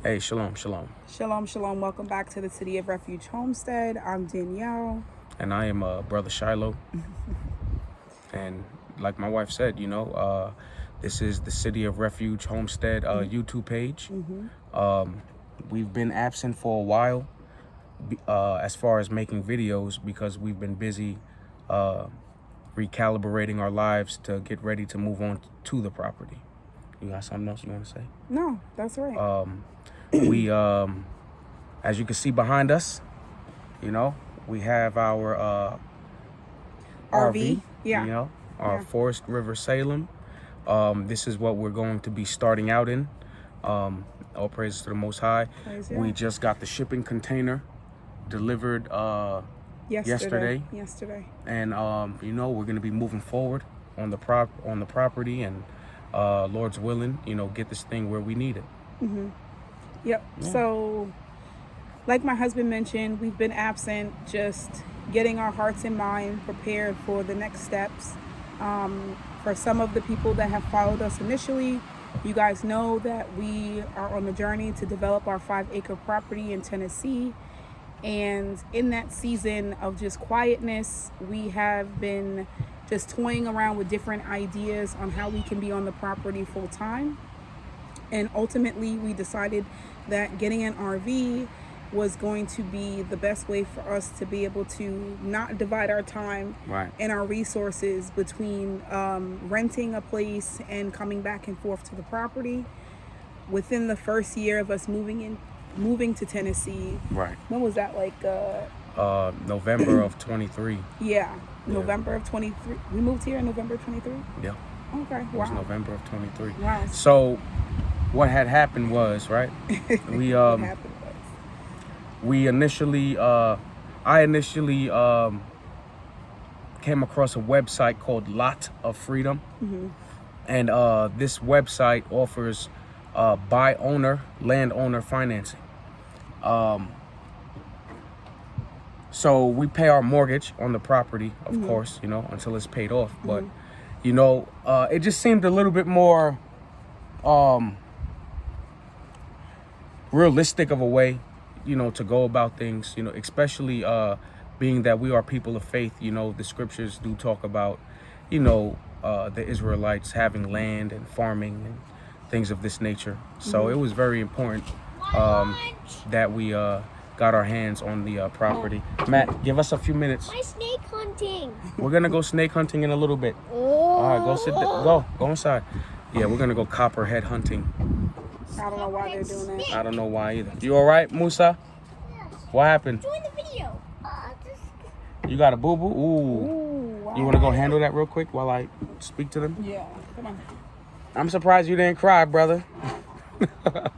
Hey, shalom, shalom. Shalom, shalom. Welcome back to the City of Refuge Homestead. I'm Danielle. And I am Brother Shiloh. And like my wife said, this is the City of Refuge Homestead YouTube page. We've been absent for a while as far as making videos because we've been busy recalibrating our lives to get ready to move on to the property. You got something else you want to say? No, that's right. We, as you can see behind us, we have our RV, Yeah. our Forest River Salem. This is what we're going to be starting out in. All praises to the Most High. We just got the shipping container delivered yesterday. And we're going to be moving forward on the property, and Lord's willing, get this thing where we need it. Yep. Yeah. So, like my husband mentioned, we've been absent, just getting our hearts and mind prepared for the next steps. For some of the people that have followed us initially, you guys know that we are on the journey to develop our 5-acre property in Tennessee. And in that season of just quietness, we have been just toying around with different ideas on how we can be on the property full time. And ultimately, we decided that getting an RV was going to be the best way for us to be able to not divide our time and our resources between renting a place and coming back and forth to the property. Within the first year of us moving to Tennessee, when was that? November of 23. November of 23. We moved here in November of 23. Yeah. Okay. It was November of 23. Wow. So what had happened was, I initially came across a website called Lot of Freedom. And this website offers landowner financing. So we pay our mortgage on the property, of course, until it's paid off. But, it just seemed a little bit more realistic of a way, to go about things, especially being that we are people of faith. The scriptures do talk about, the Israelites having land and farming and things of this nature. So it was very important that we got our hands on the property. Matt, give us a few minutes. My snake hunting. We're gonna go snake hunting in a little bit. All right, go sit there. Go inside. Yeah, we're gonna go copperhead hunting. I don't know why they're doing that. I don't know why either. You all right, Musa? Yes. What happened? Join the video. You got a boo-boo? Ooh. Wow. You want to go handle that real quick while I speak to them? Yeah. Come on. I'm surprised you didn't cry, brother. Come on.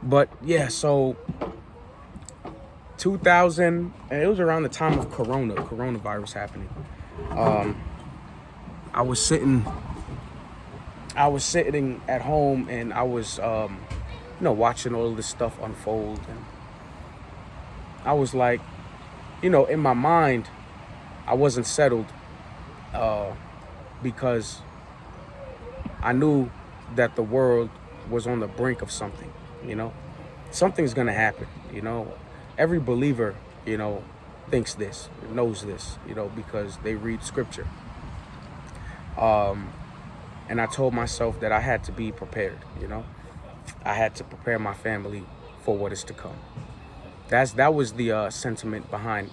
But yeah, so 2000, and it was around the time of coronavirus happening. I was sitting at home, and I was, watching all of this stuff unfold. And I was like, in my mind, I wasn't settled because I knew that the world was on the brink of something, Something's going to happen, Every believer, thinks this, knows this, because they read scripture. And I told myself that I had to be prepared, I had to prepare my family for what is to come. That was the sentiment behind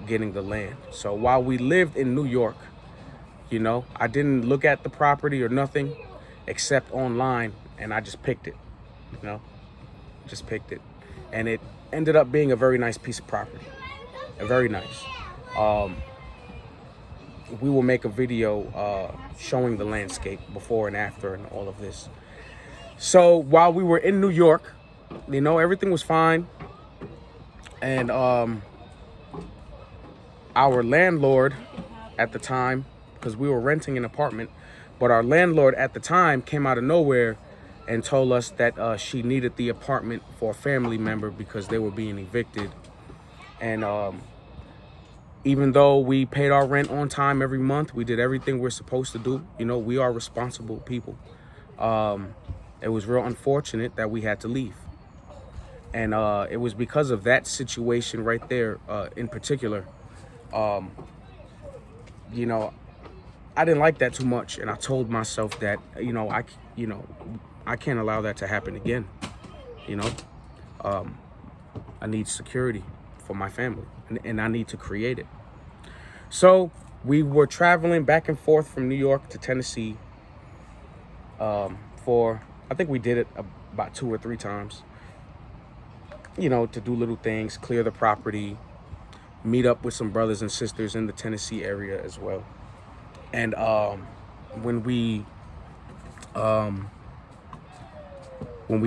getting the land. So while we lived in New York, I didn't look at the property or nothing except online, and I just picked it, just picked it. And it ended up being a very nice piece of property, very nice. We will make a video showing the landscape before and after and all of this. So while we were in New York, everything was fine. And our landlord at the time, because we were renting an apartment, but our landlord at the time came out of nowhere and told us that she needed the apartment for a family member because they were being evicted. And even though we paid our rent on time every month, we did everything we're supposed to do. We are responsible people. It was real unfortunate that we had to leave. And it was because of that situation right there in particular, you know, I didn't like that too much. And I told myself that, I can't allow that to happen again. You know, I need security for my family, and I need to create it. So we were traveling back and forth from New York to Tennessee I think we did it about 2 or 3 times, to do little things, clear the property, meet up with some brothers and sisters in the Tennessee area as well. And when we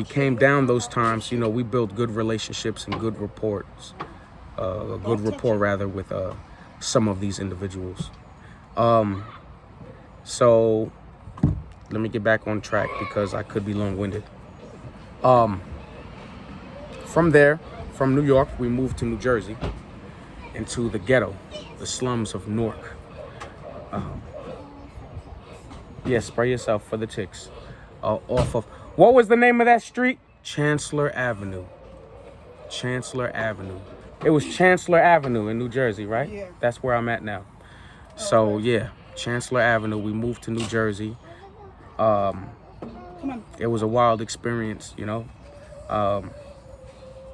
came down those times, we built good relationships and good rapport rather with some of these individuals. So let me get back on track because I could be long-winded. From there, from New York, we moved to New Jersey, into the ghetto, the slums of Newark. Spray yourself for the ticks. Off of, what was the name of that street? Chancellor Avenue. Chancellor Avenue. It was Chancellor Avenue in New Jersey, right? Yeah. That's where I'm at now. So yeah, Chancellor Avenue. We moved to New Jersey. It was a wild experience,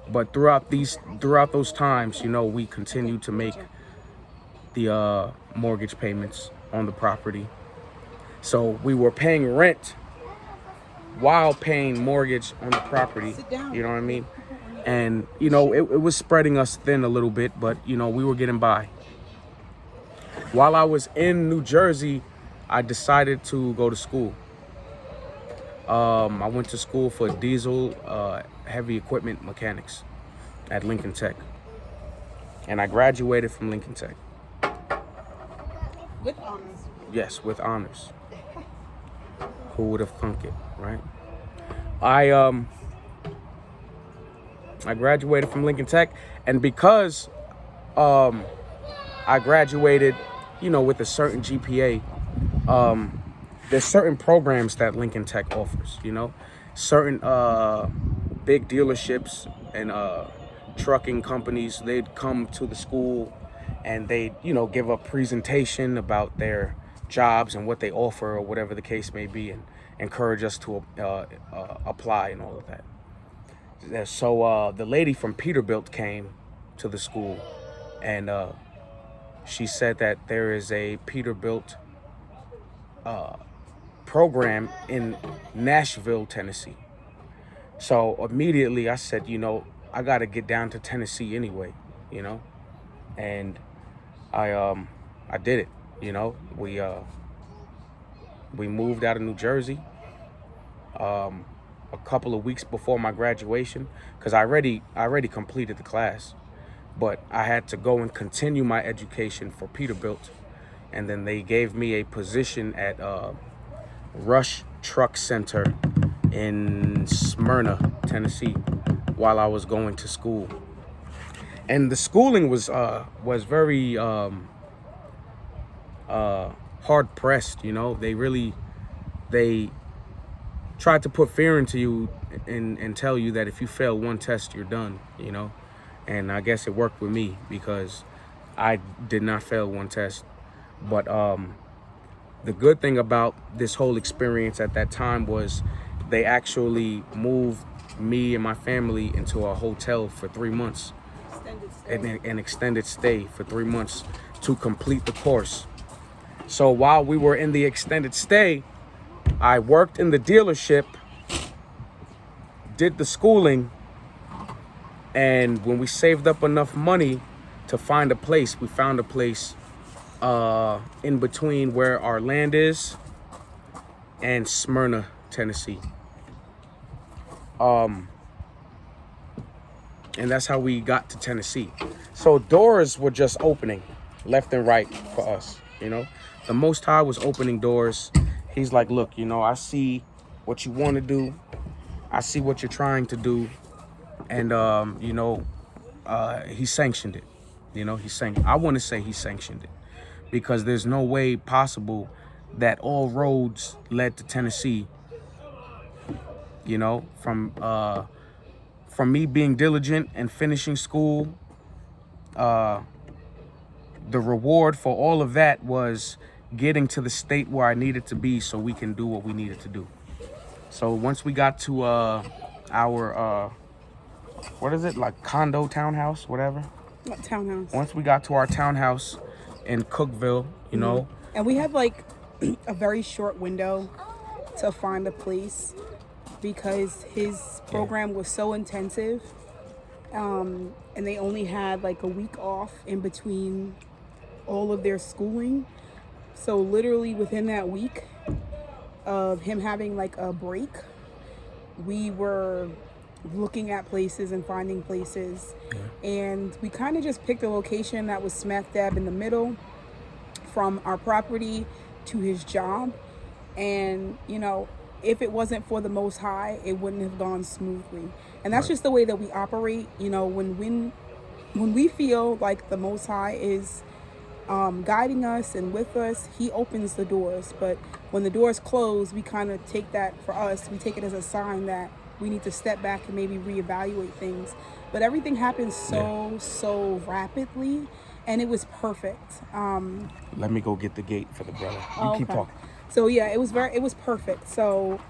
but throughout those times, we continued to make the mortgage payments on the property. So we were paying rent while paying mortgage on the property. You know what I mean? And it was spreading us thin a little bit, but we were getting by. While I was in New Jersey, I decided to go to school. I went to school for diesel heavy equipment mechanics at Lincoln Tech, and I graduated from Lincoln Tech. With honors. Yes, with honors. Who would have thunk it, right? I graduated from Lincoln Tech, and because I graduated, with a certain GPA, there's certain programs that Lincoln Tech offers, certain big dealerships and trucking companies, they'd come to the school and they'd, give a presentation about their jobs and what they offer or whatever the case may be, and encourage us to apply and all of that. So the lady from Peterbilt came to the school, and she said that there is a Peterbilt program in Nashville, Tennessee. So immediately I said, I got to get down to Tennessee anyway, and I did it. We moved out of New Jersey a couple of weeks before my graduation, because I already completed the class, but I had to go and continue my education for Peterbilt, and then they gave me a position at Rush Truck Center in Smyrna, Tennessee, while I was going to school. And the schooling was very hard pressed. They tried to put fear into you and tell you that if you fail one test, you're done. And I guess it worked with me because I did not fail one test. But the good thing about this whole experience at that time was they actually moved me and my family into a hotel for 3 months, an extended stay for 3 months to complete the course. So while we were in the extended stay, I worked in the dealership, did the schooling, and when we saved up enough money to find a place, we found a place in between where our land is and Smyrna, Tennessee. And that's how we got to Tennessee. So doors were just opening left and right for us, The Most High was opening doors. He's like, look, I see what you want to do. I see what you're trying to do. And, he sanctioned it. I want to say he sanctioned it, because there's no way possible that all roads from me being diligent and finishing school, the reward for all of that was getting to the state where I needed to be so we can do what we needed to do. So once we got to our what is it, like condo, townhouse, whatever? What townhouse? Once we got to our townhouse in Cookville, you know. And we had like a very short window to find a place because his program was so intensive. And they only had like a week off in between all of their schooling. So literally within that week of him having like a break, we were looking at places and finding places. And we kind of just picked a location that was smack dab in the middle from our property to his job. And, you know, if it wasn't for the Most High, it wouldn't have gone smoothly. And that's just the way that we operate. You know, when we feel like the Most High is guiding us and with us, he opens the doors. But when the doors close, we kind of take that, for us, we take it as a sign that we need to step back and maybe reevaluate things. But everything happened so rapidly, and it was perfect. Let me go get the gate for the brother. You keep talking. So yeah, it was perfect. So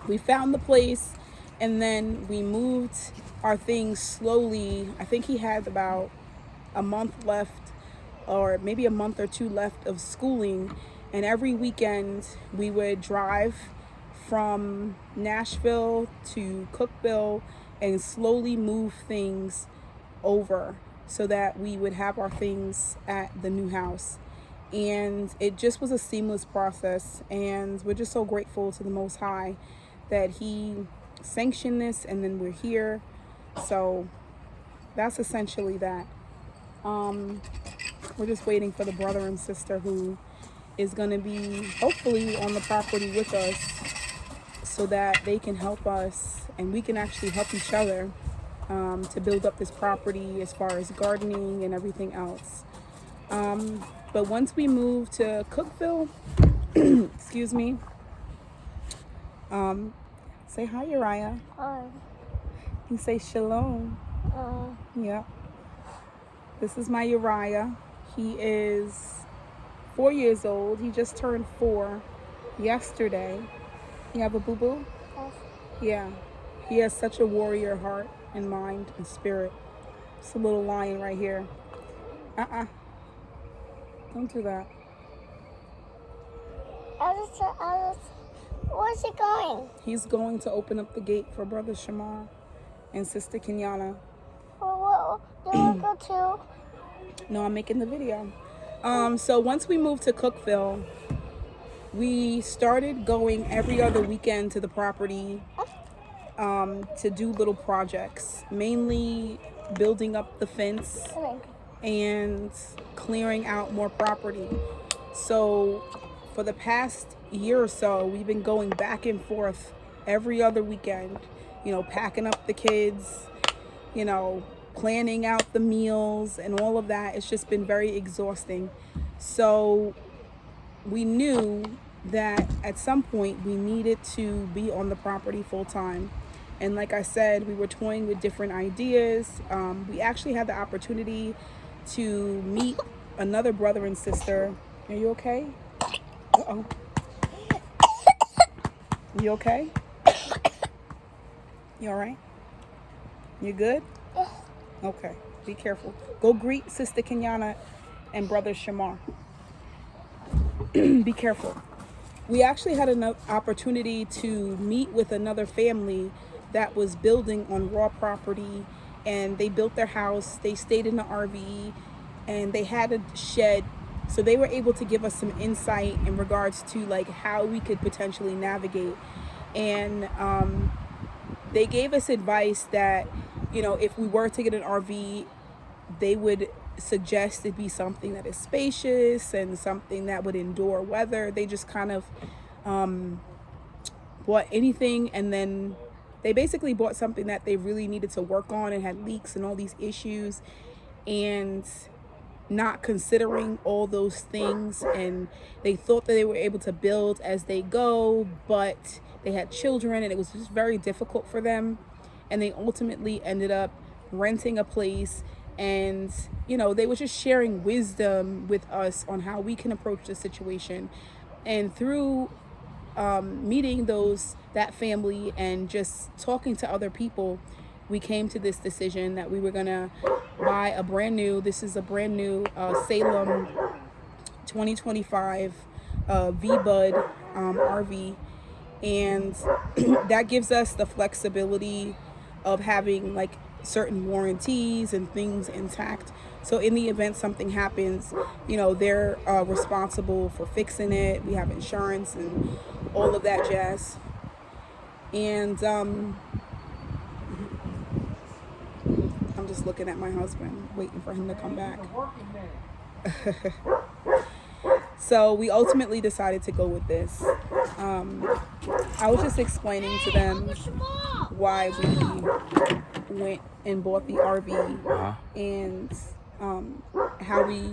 we found the place, and then we moved our things slowly. I think he had about a month left, or maybe a month or two left of schooling. And every weekend we would drive from Nashville to Cookville and slowly move things over so that we would have our things at the new house. And it just was a seamless process. And we're just so grateful to the Most High that he sanctioned this, and then we're here. So that's essentially that. We're just waiting for the brother and sister who is going to be hopefully on the property with us so that they can help us and we can actually help each other to build up this property as far as gardening and everything else. But once we move to Cookville, excuse me, say hi, Uriah. Hi. You say shalom. Yeah. This is my Uriah. He is 4 years old. He just turned 4 yesterday. You have a boo-boo? Yes. Yeah. He has such a warrior heart and mind and spirit. It's a little lion right here. Don't do that. Where's he going? He's going to open up the gate for Brother Shamar and Sister Kenyana. Well, do you go to? No, I'm making the video. So once we moved to Cookville, we started going every other weekend to the property to do little projects, mainly building up the fence and clearing out more property. So for the past year or so, we've been going back and forth every other weekend, you know, packing up the kids, you know, planning out the meals and all of that. It's just been very exhausting. So we knew that at some point we needed to be on the property full time. And like I said, we were toying with different ideas. We actually had the opportunity to meet another brother and sister. Are you okay? Uh-oh. You okay? You all right? You good? Okay, be careful. Go greet Sister Kenyana and Brother Shamar. Be careful. We actually had an opportunity to meet with another family that was building on raw property, and they built their house. They stayed in the RV, and they had a shed. So they were able to give us some insight in regards to like how we could potentially navigate. And they gave us advice that, you know, if we were to get an RV, they would suggest it be something that is spacious and something that would endure weather. They just kind of bought anything, and then they basically bought something that they really needed to work on and had leaks and all these issues, and not considering all those things. And they thought that they were able to build as they go, but they had children and it was just very difficult for them. and they ultimately ended up renting a place. And, you know, they were just sharing wisdom with us on how we can approach the situation. And through meeting that family and just talking to other people, we came to this decision that we were gonna buy a brand new Salem 2025 V-Bud RV, and that gives us the flexibility of having like certain warranties and things intact. So in the event something happens, you know, they're responsible for fixing it. We have insurance and all of that jazz. And I'm just looking at my husband, waiting for him to come back. So we ultimately decided to go with this. I was just explaining to them why we went and bought the RV, and how we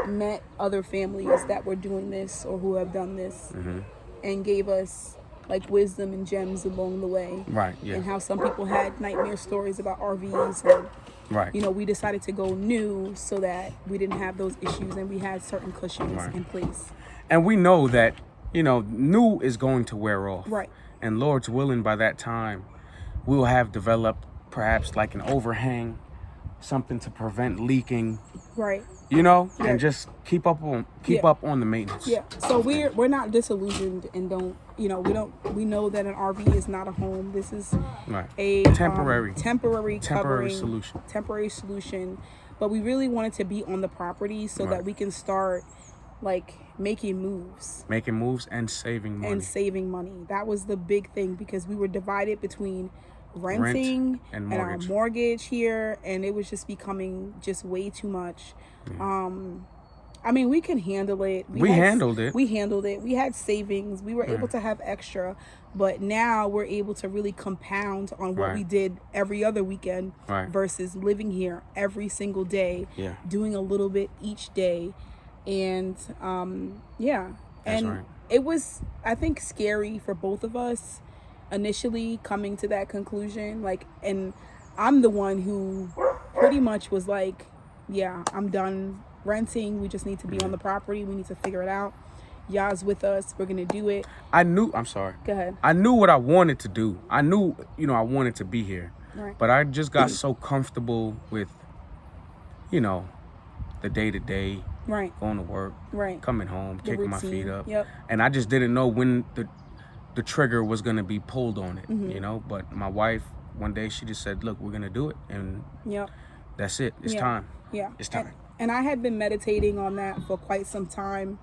met other families that were doing this or who have done this, and gave us like wisdom and gems along the way. Right. Yeah. And how some people had nightmare stories about RVs, and Right. you know, we decided to go new so that we didn't have those issues and we had certain cushions in place. And we know that, you know, new is going to wear off. Right. And Lord's willing, by that time, we'll have developed perhaps like an overhang, something to prevent leaking. Right. You know, Yeah. and just keep up on the maintenance. Yeah. So we're not disillusioned, and we know that an RV is not a home. This is a temporary solution. But we really wanted to be on the property so that we can start like making moves and saving money. That was the big thing, because we were divided between renting and our mortgage here, and it was just becoming just way too much. I mean, we can handle it. We handled it. We had savings. We were able to have extra, but now we're able to really compound on what we did every other weekend versus living here every single day, doing a little bit each day. And it was, I think, scary for both of us initially coming to that conclusion. Like, and I'm the one who pretty much was like, yeah, I'm done renting. We just need to be on the property. We need to figure it out. Y'all's with us. We're gonna do it. I'm sorry. Go ahead. I knew what I wanted to do. I knew, I wanted to be here. Right. But I just got so comfortable with, the day-to-day. Right. Going to work. Right. Coming home, kicking my feet up. Yep. And I just didn't know when the trigger was gonna be pulled on it. But my wife, one day, she just said, look, we're gonna do it, and that's it. It's time. Yeah. It's time. And I had been meditating on that for quite some time,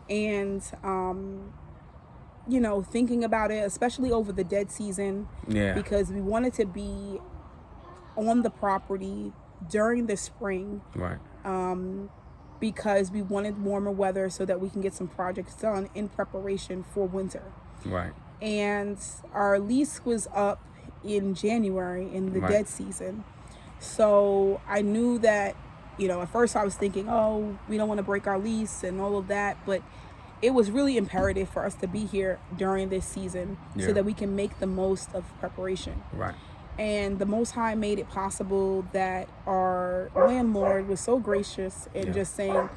and thinking about it, especially over the dead season. Yeah. Because we wanted to be on the property during the spring. Right. Because we wanted warmer weather so that we can get some projects done in preparation for winter. Right. And our lease was up in January in the dead season. So I knew that, at first I was thinking, oh, we don't want to break our lease and all of that. But it was really imperative for us to be here during this season so that we can make the most of preparation. Right. And the Most High made it possible that our landlord was so gracious in just saying,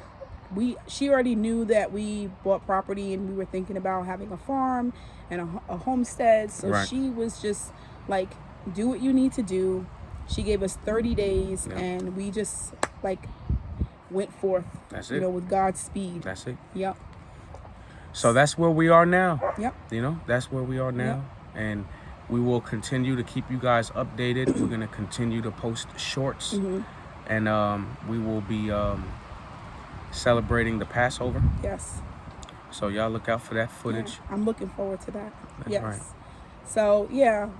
she already knew that we bought property and we were thinking about having a farm and a homestead. So she was just like, do what you need to do. She gave us 30 days and we just went forth, that's it. With God's speed. That's it. Yep. So that's where we are now. Yep. That's where we are now. Yep. And we will continue to keep you guys updated. We're going to continue to post shorts. And we will be celebrating the Passover. Yes. So y'all look out for that footage. Yeah, I'm looking forward to that. That's right. So,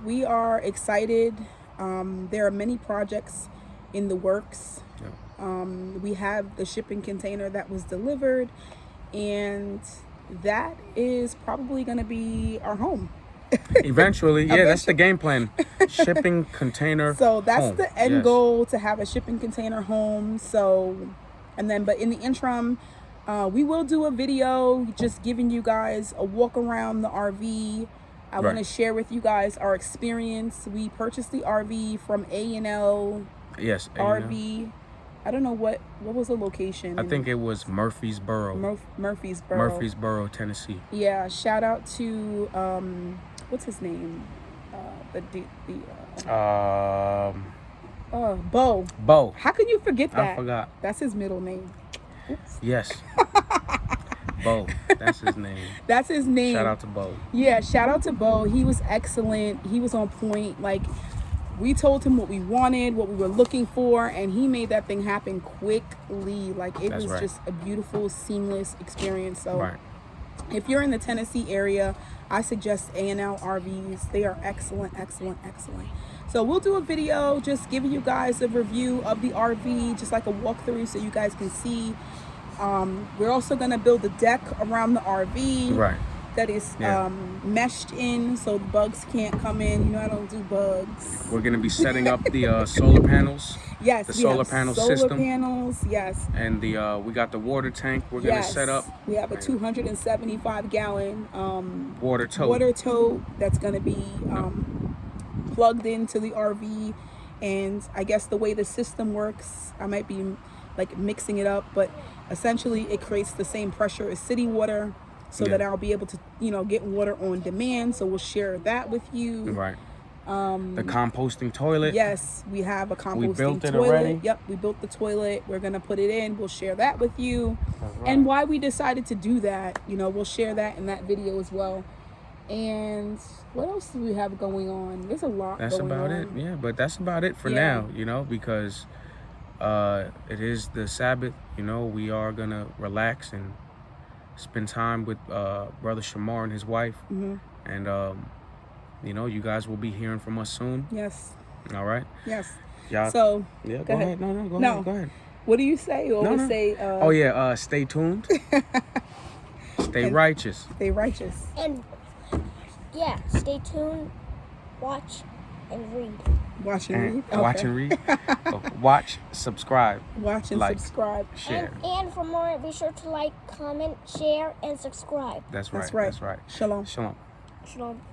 we are excited. There are many projects in the works. Yep. We have the shipping container that was delivered, and that is probably going to be our home. Eventually, that's the game plan. Shipping container. So that's home. The end goal, to have a shipping container home. So, but in the interim, we will do a video just giving you guys a walk around the RV, I want to share with you guys our experience. We purchased the RV from A&L Yes. RV. I don't know what was the location. I think it was Murfreesboro. Murfreesboro, Tennessee. Yeah. Shout out to what's his name? Bo. Bo. How can you forget that? I forgot. That's his middle name. Oops. Yes. Bo. That's his name. That's his name. Shout out to Bo. Yeah, shout out to Bo. He was excellent. He was on point. Like, we told him what we wanted, what we were looking for, and he made that thing happen quickly. Like, it was just a beautiful, seamless experience. So, if you're in the Tennessee area, I suggest A&L RVs. They are excellent, excellent, excellent. So we'll do a video just giving you guys a review of the RV, just like a walkthrough so you guys can see. We're also going to build a deck around the RV that is meshed in so the bugs can't come in. You know, I don't do bugs. We're going to be setting up the solar panels. Yes, the solar panel system. Solar panels, yes. And we got the water tank we're going to set up. We have a 275-gallon water tote that's going to be plugged into the RV. And I guess the way the system works, I might be like mixing it up, but essentially it creates the same pressure as city water so that I'll be able to, you know, get water on demand. So we'll share that with you. Right. The composting toilet. Yes, we have a composting toilet. We built it already. Yep, we built the toilet. We're going to put it in. We'll share that with you. And why we decided to do that, you know, we'll share that in that video as well. And what else do we have going on? There's a lot going on. That's about it. Yeah, but that's about it for now, you know, because it is the Sabbath. You know, we are going to relax and spend time with Brother Shamar and his wife. And, you know, you guys will be hearing from us soon. Yes. All right. Yes. Yeah. So, yeah, go ahead. Go ahead. What do you say? You always say... stay tuned. Stay righteous. Stay righteous. And, yeah, stay tuned. Watch and read. Watch and read? Okay. Watch and read. Watch, subscribe. Watch and subscribe. Share. And for more, be sure to like, comment, share, and subscribe. That's right. Shalom. Shalom. Shalom.